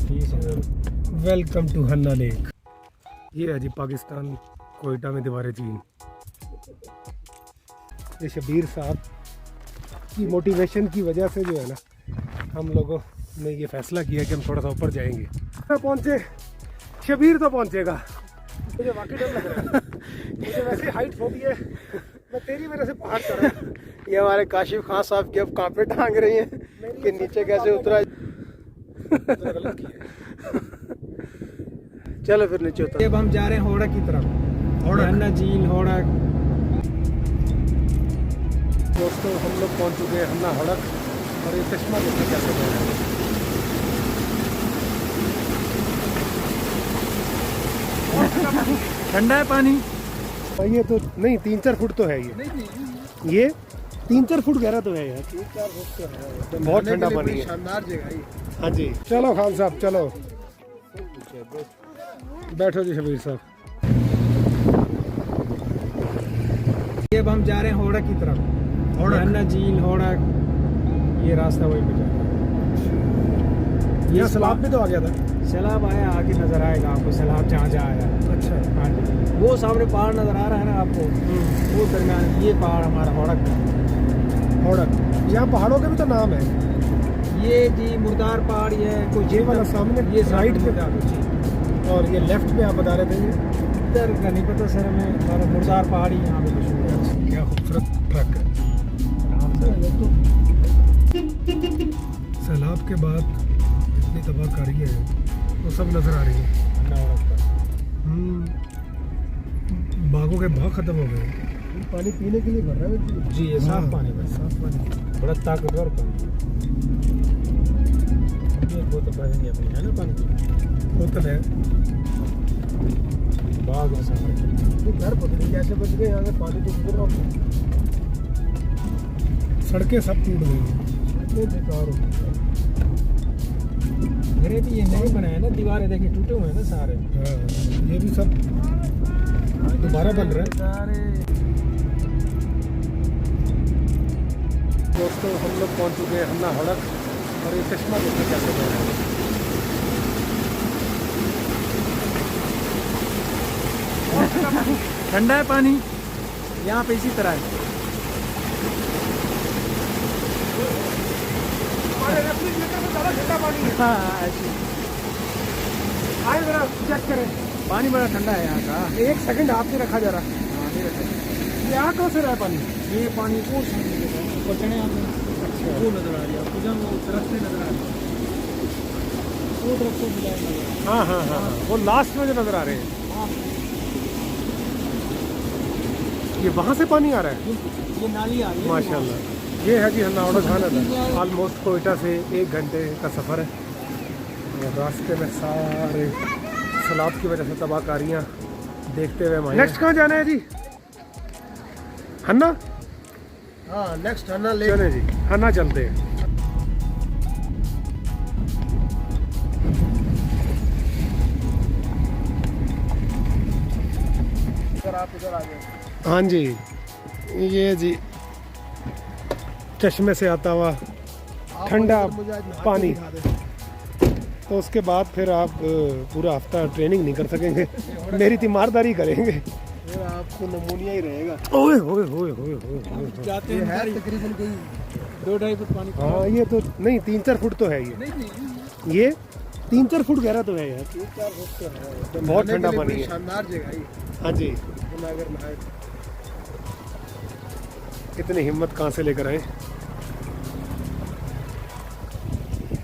Welcome to Hanna lake. ये है जी पाकिस्तान कोयटा में दीवार चीन। ये शबीर साहब की मोटिवेशन की वजह से जो है ना, हम लोगों ने ये फैसला किया कि हम थोड़ा सा ऊपर जाएंगे। पहुँचे, शबीर तो पहुँचेगा। मुझे वाकई डर लग रहा है, मुझे वैसे हाइट फोबिया है, मैं तेरी वजह से पहाड़ चढ़ा। ये हमारे काशिफ खान साहब की अब कांपे टांग रही हैं कि नीचे कैसे उतरा। गलत किया। चलो फिर नीचे उतर। अब हम जा रहे हैं होड़क की तरफ। हन्ना झील, होड़क। दोस्तों हम लोग पहुंच चुके हैं हन्ना हड़क, और ये चश्मा देखिए कैसे बह रहा है। ठंडा है पानी। ये तो नहीं 3-4 फुट तो है ये 3-4 फुट गहरा तो है यार। 3-4 फुट तो है। बहुत ठंडा पानी है। शानदार जगह है। हाँ जी, चलो खान साहब चलो, बैठो जी शबीर साहब। अब हम जा रहे हैं होड़क की तरफ। हन्ना झील, होड़क, ये रास्ता वही पे जा रहा है। ये सैलाब भी तो आ गया था। सैलाब आया, आगे नजर आएगा आपको सैलाब जहाँ जहाँ आया। अच्छा, हाँ जी, वो सामने पहाड़ नजर आ रहा है ना आपको, वो दरमियान ये पहाड़ हमारा होड़क का। हड़क, यहाँ पहाड़ों के भी तो नाम है। ये जी मुर्दार पहाड़, ये कोई ये वाला सामने ये राइट पे, मुर्दार जी। और ये लेफ्ट पे आप बता रहे थे। ये इधर का नहीं पता सर हमें, हमारा मुर्दार पहाड़ी यहाँ पे मशहूर है। क्या खूबसूरत ट्रक है। सैलाब के बाद जितनी तबाहकारी है वो सब नजर आ रही है। बागों के भाग खत्म हो गए। पानी पीने के लिए भर रहा है जी, ये साफ पानी है, साफ पानी। बड़ा ताकतवर पानी। ये बोतल भरेंगे अपनी, है ना पानी की बोतल है। बाग है सामने। घर पता नहीं कैसे बच गए यहाँ से। पानी तो गुजर रहा है। सड़कें सब टूट गई हैं। बेकार हो घरे भी ये नहीं बनाए ना, दीवारें देखिए टूटे हुए हैं ना सारे। हाँ, ये भी सब दोबारा बन रहा है। दोस्तों हम लोग पहुंच चुके हैं हन्ना हड़क, और ये चश्मा देखिए कैसे बह रहा है। ठंडा है पानी यहाँ पे, इसी तरह है। हाँ, ऐसे। आए जरा चेक करें। पानी बड़ा ठंडा है यहाँ का। एक सेकंड आपने रखा जरा। हाँ, नहीं रखा। ये यहाँ कहाँ से रहा है पानी? ये पानी वो सामने देखो, ऊपर चढ़े आप, वो नजर आ रही है आपको, जहाँ वो रास्ते नजर आ रही है, वो तरफ से मिलाएंगे। हाँ हाँ हाँ, वो लास्ट में जो नजर आ रहे हैं, ये वहाँ से पानी आ रहा है। ये नाली आ रही है माशाल्लाह। ये है जी हन्ना हड़क खाना था। ऑलमोस्ट कोयटा से 1 घंटे का सफ़र है, और रास्ते में सारे सैलाब की वजह से तबाहकारियाँ देखते हुए हम आए। नेक्स्ट कहाँ जाना है जी? हन्ना। हाँ, नेक्स्ट हन्ना लेक। चले जी, हन्ना चलते हैं। आप इधर आ गए। हाँ जी, ये जी चश्मे से आता हुआ ठंडा पानी। तो उसके बाद फिर आप पूरा हफ्ता ट्रेनिंग नहीं कर सकेंगे, मेरी तीमारदारी करेंगे। फिर आपको नमूनिया ही रहेगा। ओए होए होए होए होए। जाते ये हैं है तकरीबन कोई 2-2.5 फुट पानी। हाँ, ये तो नहीं 3-4 फुट तो है ये 3-4 फुट गहरा तो है यार। 3-4 फुट तो है। बहुत ठंडा नहाने के लिए पानी बड़ी है। शानदार जगह है। हाँ जी, अगर नहाए इतनी हिम्मत कहाँ से लेकर आए?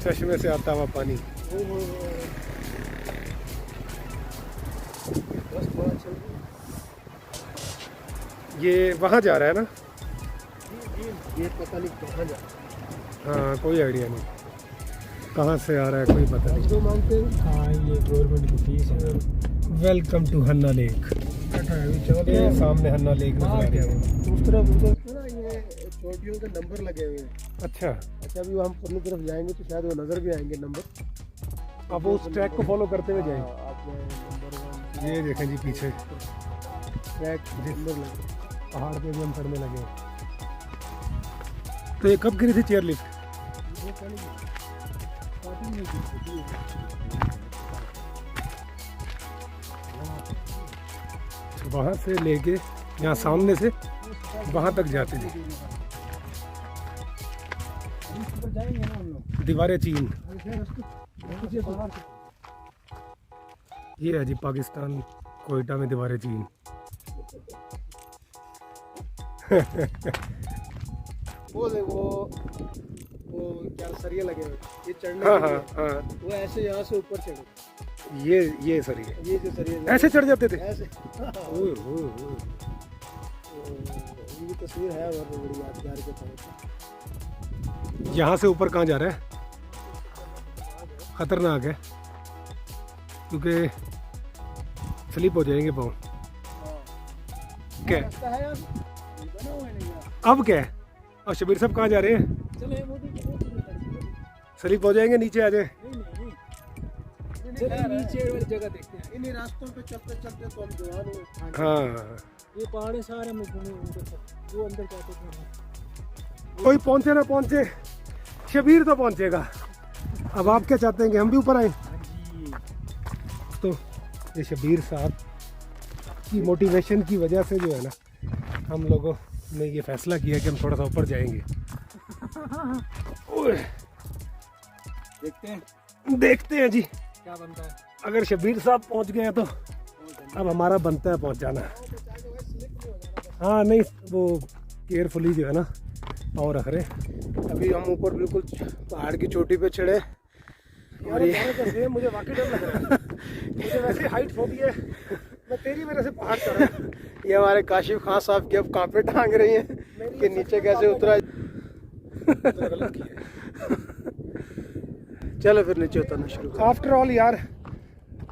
चश्मे से आता हुआ पानी। ये वहाँ जा रहा है ना? ये पता नहीं कहाँ जा। हाँ, कोई आइडिया नहीं कहाँ से आ रहा है, कोई पता नहीं। जो मांगते हैं। हाँ, ये गवर्नमेंट की फीस है। Welcome to Hanna lake. ये सामने हन्ना लेक नजर आ रही है। उस तरफ उधर ना ये छोटियों के नंबर लगे हुए हैं। अच्छा, अभी हम पुरनी तरफ जाएंगे तो शायद वो नजर भी आएंगे नंबर। आप उस ट्रैक को फॉलो करते हुए जाएं। आप नंबर 1 ये देखें जी पीछे ट्रैक नंबर लगे। पहाड़ पे भी हम चढ़ने लगे। तो ये कब गिरी थी चेयर लिफ्ट? वहाँ से लेके यहाँ सामने से वहाँ तक जाते थे। जाएंगे ना हम लोग। दीवारें चीन, ये है जी पाकिस्तान कोयटा में दीवारें चीन। वो क्या सरिये लगे हुए, ये चढ़ने हाँ के हाँ लिए। हाँ, वो ऐसे यहाँ से ऊपर चढ़े, ये सर ये जो सरिये ऐसे चढ़ जाते थे। ऐसे। ओए, ओए, ओए। ये तस्वीर है और बड़ी यादगार के तौर पर। यहाँ से ऊपर कहाँ जा रहा है? खतरनाक है क्योंकि स्लिप हो जाएंगे पाँव। क्या रास्ता है यार, बना हुआ है नहीं यार। अब क्या है? और शबीर साहब कहाँ जा रहे हैं? चले मोदी स्लिप हो जाएंगे, नीचे आ जाए। चलिए नीचे वाली जगह देखते हैं। इन्हीं रास्तों पे चलते चलते तो हम जवान हुए। हाँ, ये पहाड़ी सारे में घूमे उनके साथ, वो अंदर जाते थे। कोई पहुँचे ना पहुँचे, शबीर तो पहुँचेगा। अब आप क्या चाहते हैं कि हम भी ऊपर आए? तो ये शबीर साहब की मोटिवेशन की वजह से जो है ना, हम लोगों ने ये फैसला किया कि हम थोड़ा सा ऊपर जाएंगे। ओए, देखते हैं जी, क्या बनता है। अगर शबीर साहब पहुंच गए तो अब हमारा बनता है पहुंच जाना। हाँ नहीं, वो केयरफुली जो है ना पाँव रख रहे। अभी हम ऊपर बिल्कुल पहाड़ की चोटी पे चढ़े और ये मुझे वाकई डर लग रहा है। मुझे वैसे हाइट फोबिया है, मैं तेरी वजह से पहाड़ चढ़ रहा हूं। ये हमारे काशिफ खान साहब की अब कांपे टांग रही हैं कि नीचे कैसे उतरा। गलत किया। चलो फिर नीचे उतरना शुरू करो। आफ्टर ऑल यार,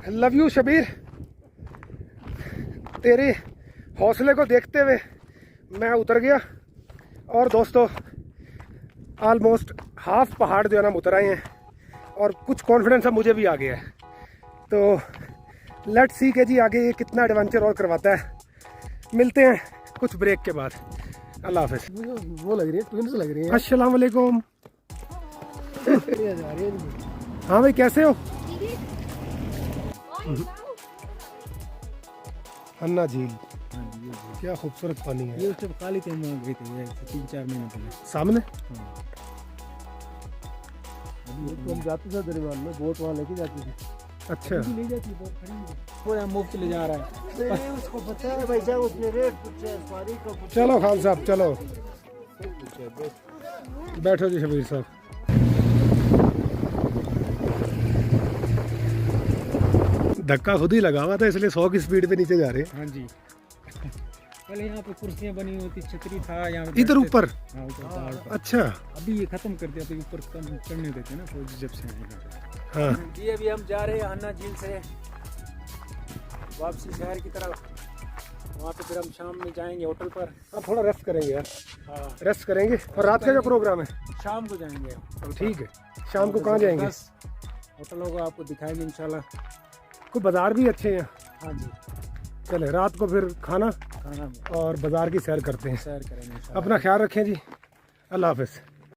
लव यू शबीर। तेरे हौसले को देखते हुए मैं उतर गया और दोस्तों ऑलमोस्ट हाफ पहाड़ जो है ना हम उतर आए हैं और कुछ कॉन्फिडेंस अब मुझे भी आ गया है। तो लेट्स सी के जी आगे ये कितना एडवेंचर और करवाता है। मिलते हैं कुछ ब्रेक के बाद। अल्लाह हाफिज़। वो लग रही है, ट्विंस लग रही है। अस्सलाम वालेकुम। हाँ भाई कैसे हो? अन्ना झील, क्या खूबसूरत पानी है। ये जब काली तेल में गई थी 3-4 महीने पहले। सामने तो हम जाते थे दरमियान में, बोट वहाँ लेके जाती थी। अच्छा, ले जाती है, बहुत खड़ी है। पूरा मुफ्त ले जा रहा है। उसको पता है भाई साहब, उसने रेट पूछा, सवारी का पूछा। चलो खान साहब चलो, बैठो जी शबीर साहब। धक्का खुद ही लगा हुआ था इसलिए 100 की स्पीड पे नीचे जा रहे हैं। हाँ जी। पहले यहाँ पे कुर्सियाँ बनी हुई थी, छतरी था यहाँ पे। इधर ऊपर? हाँ ऊपर पहाड़ पर। अच्छा अभी ये खत्म कर दिया, अभी ऊपर कम चढ़ने देते ना फौजी जब से आए। हाँ, ये अभी हम जा रहे हैं अन्ना झील से वापसी शहर की तरफ। वहाँ पे फिर हम शाम में जाएंगे होटल पर। अब थोड़ा रेस्ट करेंगे यार। हाँ, रेस्ट करेंगे। और रात का क्या प्रोग्राम है? शाम को जाएंगे। ठीक है, शाम को कहाँ जाएंगे? होटलों को आपको दिखाएंगे इंशाल्लाह। कोई बाजार भी अच्छे हैं? हाँ जी, चले रात को फिर खाना खाना में और बाजार की सैर करते हैं। सैर करेंगे इंशाल्लाह। अपना ख्याल रखें जी। अल्लाह हाफिज़।